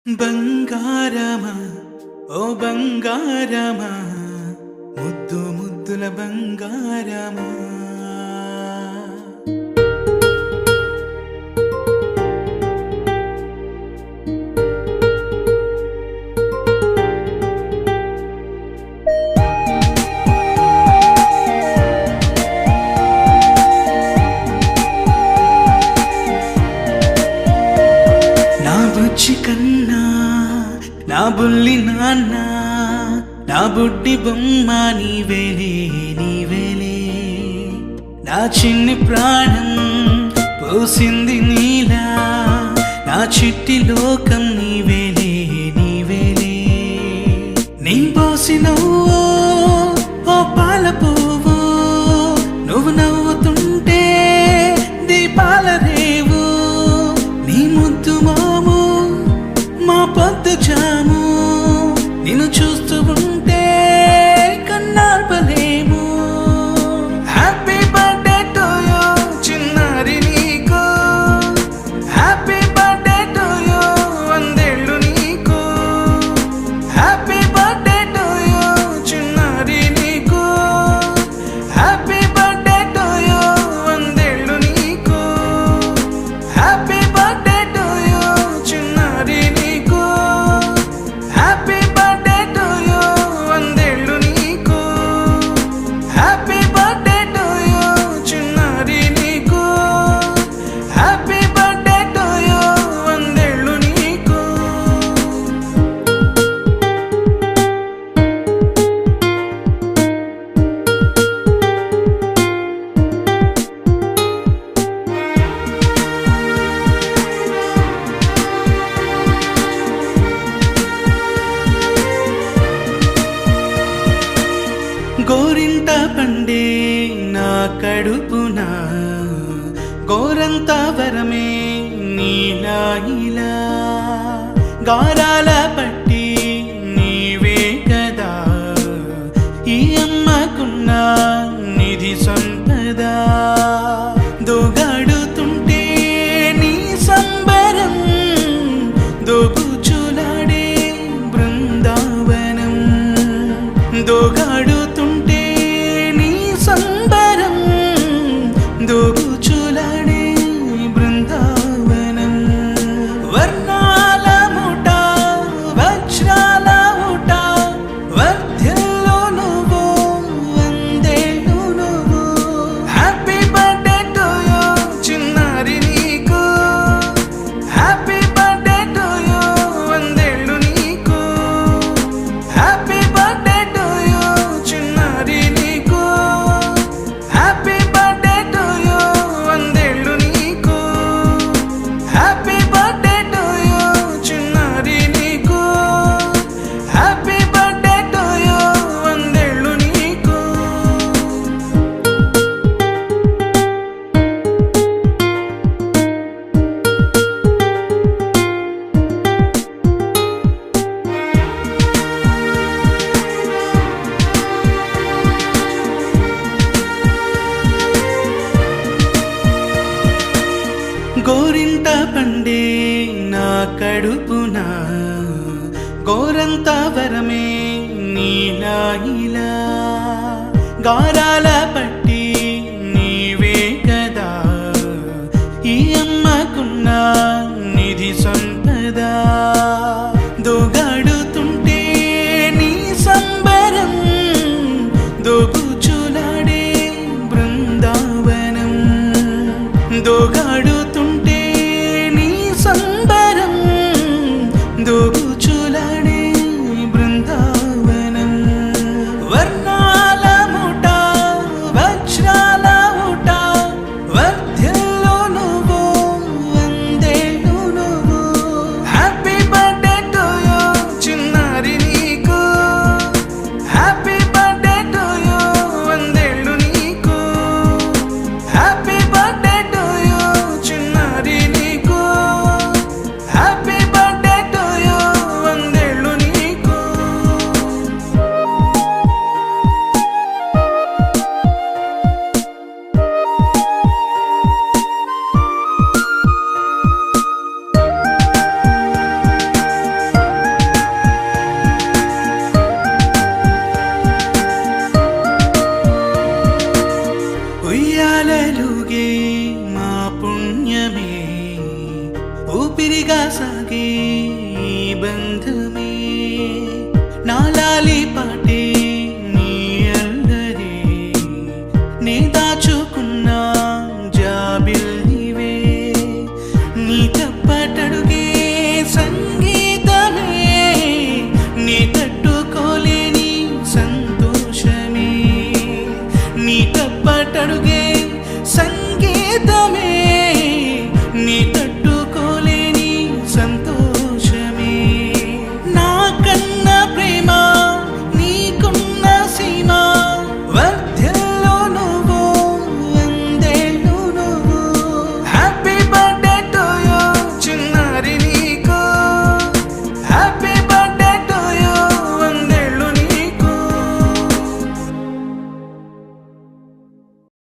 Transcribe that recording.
బంగారమా ఓ బంగారమా ముద్దు ముద్దుల బంగారమా నా బుజ్జి కన్నా నా బుల్లి నాన్న నా బుడ్డి బొమ్మ నీవేలే నీవేలే నా చిన్ని ప్రాణం పోసింది నీలా నా చిట్టి లోకం నీవేలే నీవేలే నీ పోసినవో ఓ పాల పువ్వు నువ్వు నవ్వుతుంటే దీపాల రేవు నీ ముద్దు మోము మా పొద్దు జాము నిన్ను చూస్తూ ఉంటే కన్నార్పలేము. హ్యాపీ బర్త్డే టు యూ చిన్నారి నీకు, హ్యాపీ బర్త్డే టు యూ వందేళ్ళు నీకు, హ్యాపీ బర్త్డే టు యూ చిన్నారి నీకు, హ్యాపీ బర్త్డే టు యూ వందేళ్ళు నీకు, హ్యాపీ బర్త్డే టు యూ చిన్నారి నీకు, హ్యాపీ బర్త్డే టు యూ వందేళ్ళు నీకు, హ్యాపీ బర్త్డే టు యూ చిన్నారి నీకు, హ్యాపీ బర్త్డే టు యూ వందేళ్ళు నీకు. గోరింట పండే నా కడుపున గోరంత వరమే నీలా ఇలా గారాల పట్టి నీవే కదా ఈ అమ్మకున్న నిధి సంపద దోగాడుతుంటే నీ సంబరం దోబుచులాడే బృందావనం దోగాడుతుంటే నీ సంబరం దోబుచులాడే బృందావనం వర్ణాల ముఠ వజ్రాల ముఠ వర్ధిల్లు నువ్వు వందేళ్ళు నువ్వు. హ్యాపీ బర్త్డే టు యూ చిన్నారి నీకు, హ్యాపీ బర్త్డే టు యూ వందేళ్ళు నీకు, హ్యాపీ బర్త్డే టు యూ చిన్నారి నీకు, హ్యాపీ బర్త్డే టు యూ వందేళ్ళు నీకు, హ్యాపీ బర్త్డే టు యూ చిన్నారి నీకు, హ్యాపీ బర్త్డే టు యూ వందేళ్ళు నీకు. గోరింట పండే నా కడుపున గోరంత వరమే నీలా ఇలా గారాల పట్టి నీవే కదా ఈ అమ్మకున్న నిధి సంపద దోగాడుతుంటే నీ సంబరం దోబుచులాడే బృందావనం దోగాడుతుంటే నీ సంబరం దోబుచులాడే బృందావనం వర్ణాల ముఠ వజ్రాల ముఠ వర్ధిల్లు నువ్వు వందేళ్ళు నువ్వు. హ్యాపీ బర్త్డే టు యూ చిన్నారి నీకు, హ్యాపీ బర్త్డే టు యూ వందేళ్ళు నీకు, హ్యాపీ బర్త్డే టు యూ చిన్నారి నీకు, హ్యాపీ బర్త్డే టు యూ సాగే ఈ బంధమే నా లాలి పాటే